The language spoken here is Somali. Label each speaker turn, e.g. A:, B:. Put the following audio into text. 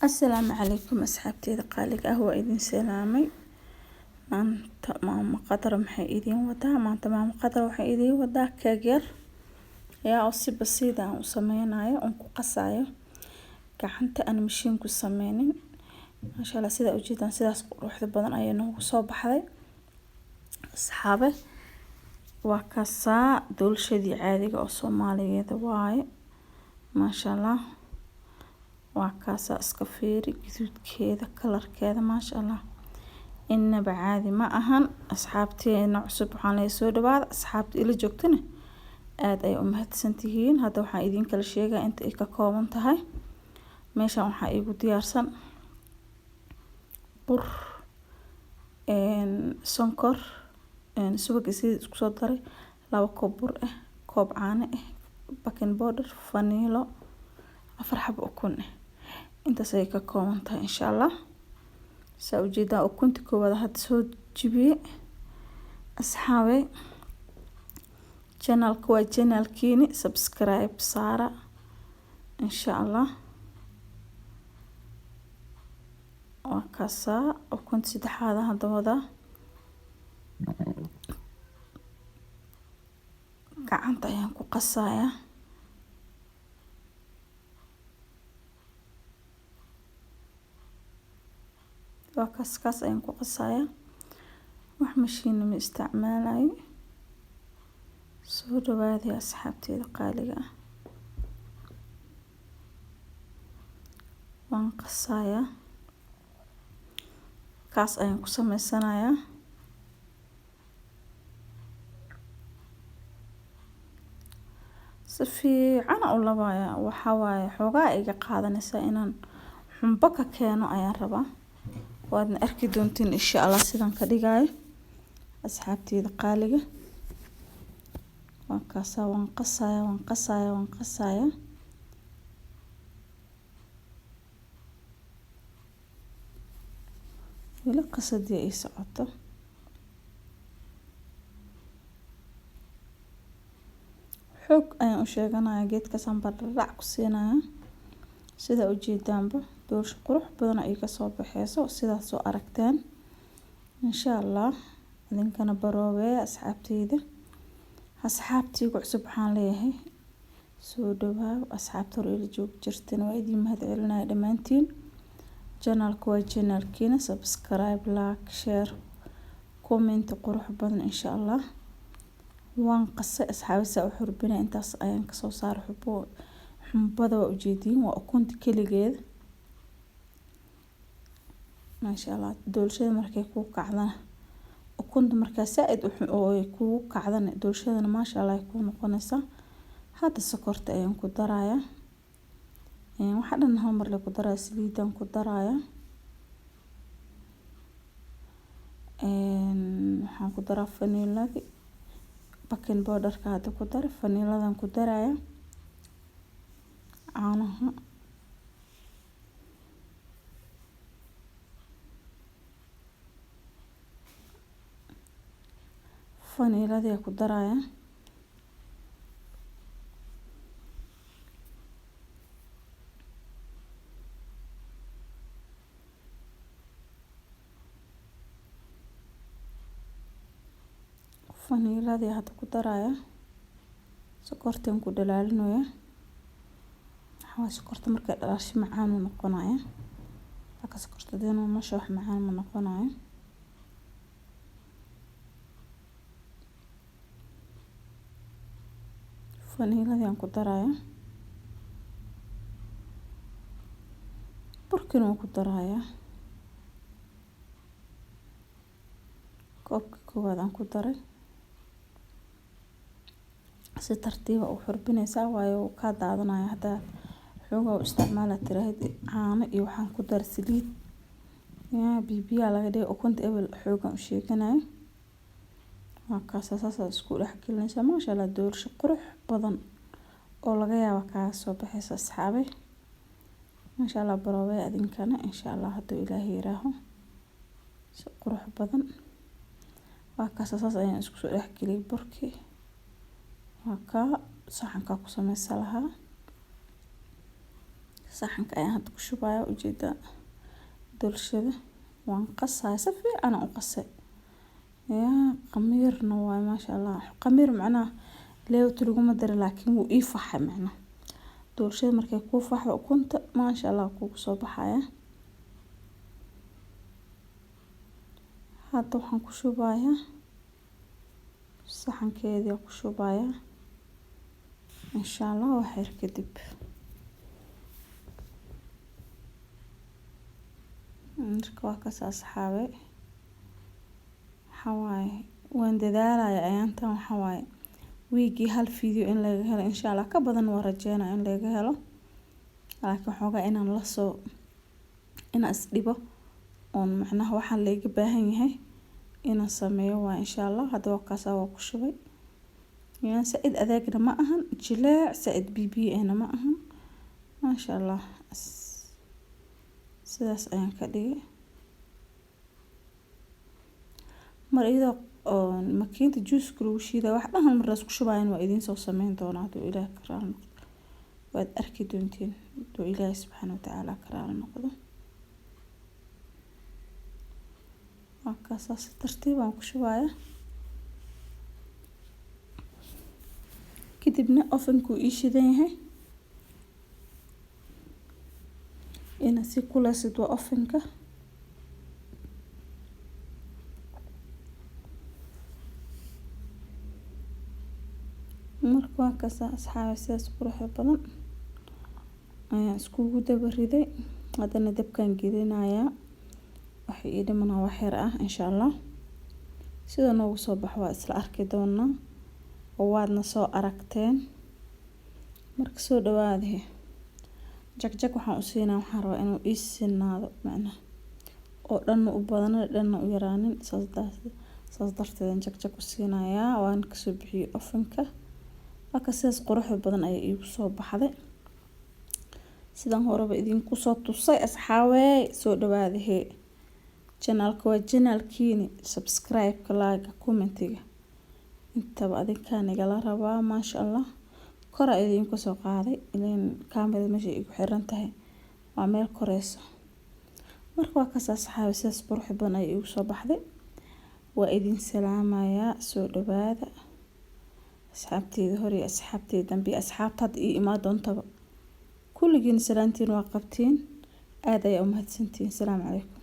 A: السلام عليكم أصحابتي قالك أهو إذن سلامي maanta maama qadar maxay idiin wadaa maanta maama qadar waxay idiin wadaa keeg yar yaa si basiid ah u sameynayo oo ku qasayo gacanta aan mashiin ku sameynin masha Allah sida ujeedaan sidaas quruxda badan ayay noogu soo baxday asxaabe waa kasaa dulshadii caadiga oo Soomaaliyeed waaye masha Allah waa kaasa iska fiiri guduudkeeda kalarkeeda masha Allah إنما عادي ما أهن أصحابتي نعصب حنا يسود بعض أصحابتي اللي جوكتنا أي أمهات سنتين هذا وحايدين كل شيء أنت إيكا كومنت هاي ماشي وحايقو ديارسن بر إن سكر إن سوق يصير صدري لو كوب كوب عانة باكن بودر فانيلا أفرح بأكون أنت سيكا كومنت إن شاء الله سأوجدها وكنت كوبا هاد سود جبي أصحابي channel كوا channel كيني سبسكرايب سارة إن شاء الله وكاسا وكنت سدح هذا وذا قعنت أيام قصايا وكاس أيام قصايا وحمشين من استعمالي سودو هذه أصحابتي القالقة وانقصايا كاس أيام قسم السنايا سفي عنا أولا بايا وحواي حوغا قادة نسائنا حنبكا كانوا أيان ربا وادنا أركي دونتين إن شاء الله سيدان كديقاي أصحابتي دقالقة وانقصا وانقصايا وانقصايا وانقصايا إلا قصدي أي سعوده حوق أيان أشيغانا جيد كسان بررع كسينا سيدا ujeedaanba doorsho qurux badan ay ka soo baxayso sidaas soo aragteen insha Allah idinkana baroowe asxaabtii ku cusub waxaan leeyahay soo dhawaad asxaabta hore ila joog jirteen waa idin mahad celinaya dhamaantiin channelka waa channelkiina subscribe like share comment qurux badan insha Allah waan qasay asxaabisa u xurbina intaas ayaan ka soo saar xubo حنبضة وأجيدين وأكون كليجيد ما شاء الله دول شيء مركي كوك عذنا وكنت مركي سائد وكوك عذنا دول شيء ما شاء الله يكون قنصة هذا السكرت أيام كدرايا يعني واحد إنهم مرة كدرايا سليدا كدرايا waxaan ku daraa vanilla baking powder ka hada ku dar vanilla ku daraya caanaha vanilla ku daraya vanilla hada ku daraya sokortan ku dhalaalinayo sokorta markay dhalaasho macaan u noqonayo haka sokorta deeno ma wax macaan ma noqonayo vanilla aan ku daraya burkina ku daraya koobka koowaad aan ku daray si tartiib ah u xurbinaysaa waayo ka daadanaya hada xooga u isticmaala tiraahid caano iyo waxaan ku dar saliid bibiya laga dhigay ukunta ebel xooga u sheeganayo waa kaasas isku dhex gelinaysa ma sha Allah doorsho qurux badan oo laga yaabo ka soo baxaysa asxaabe ma sha Allah baroowe adinkana insha Allah haduu Ilaahay yaraaho si qurux badan waa kaasas ayaan isku soo dhex geliyay burkii waa ka saxanka ku sameeyay lahaa saxanka ayaan hadda ku shubaya ujeeda dulshada waan qasaa si fiican u qasay yaa qamiirna waa maasha Allah qamiir macnaha leewta laguma daro laakiin wuu ii faxay macnaha dulshada markay ku faxdo ukunta maasha Allah kugu soo baxaya hadda waxaan ku shubaya saxankeedii ku shubaya insha Allah waxyar kadib waa ka saasxaabe xawaay waan dadaalaya ayaantan xawaay weegi hal video in laga helo insha Allah ka badan waa rajeynaa in laga helo laakiin xogaa inaan la soo inaas dhibo oo macnaha waxa laga baahan yahay inaan sameeyo waa insha Allah hadda waa kaas waa ku shubay yaan said adeegna ma ahan jilaac said bibi'na ma ahan maasha Allah sidaas ayaan ka dhigay mar iyadoo oo makiinta juice lagu shiiday wax dhahan mar la isku shubayn waa idin soo sameyn doonaa haduu Ilaahay ka raali noqdo waad arki doontiin haduu Ilaahay subhanahu wa ta'ala ka raali noqdo markaas tartiib aan ku shubaya kadibna ovenku ii shidan yahay ina si kuleysid waa ovenka markaa ka asxaabtaas qurux badan ayaan iskugu daba riday hadana dabkan gelinaaya waxa ii dhimanaa wax yar ah insha Allah sida noogu soo baxo waa isla arki doonaa oo waadna soo aragteen marka soo dhawaade jag waxaan u siinaa waxaan rabaa inuu ii sinaado macnaha oo dhan u badan dhan u yaraanin saas darteed jag u siinayaa waan ka soo bixiyay ovenka akasaas qurux badan ay igu soo baxday sidan horeba idinku soo tusay asxaabay soo dhawaade channelka waa channelkiini subscribe like commentiga intaba adinkaan igala rabaa maasha Allah kor idinku soo qaaday ileen kaamirada meesha igu xiran tahay waa meel koreyso marka waa ka asxaabay sidaas qurux badan ay igu soo baxday waa idin salaamaya soo dhawaada asxaabteeda hore asxaabteeda dambe asxaabta ii imaa doontaba kulligiin salaantiin waa qabtiin aad ay u mahadsantiin salaam calaykum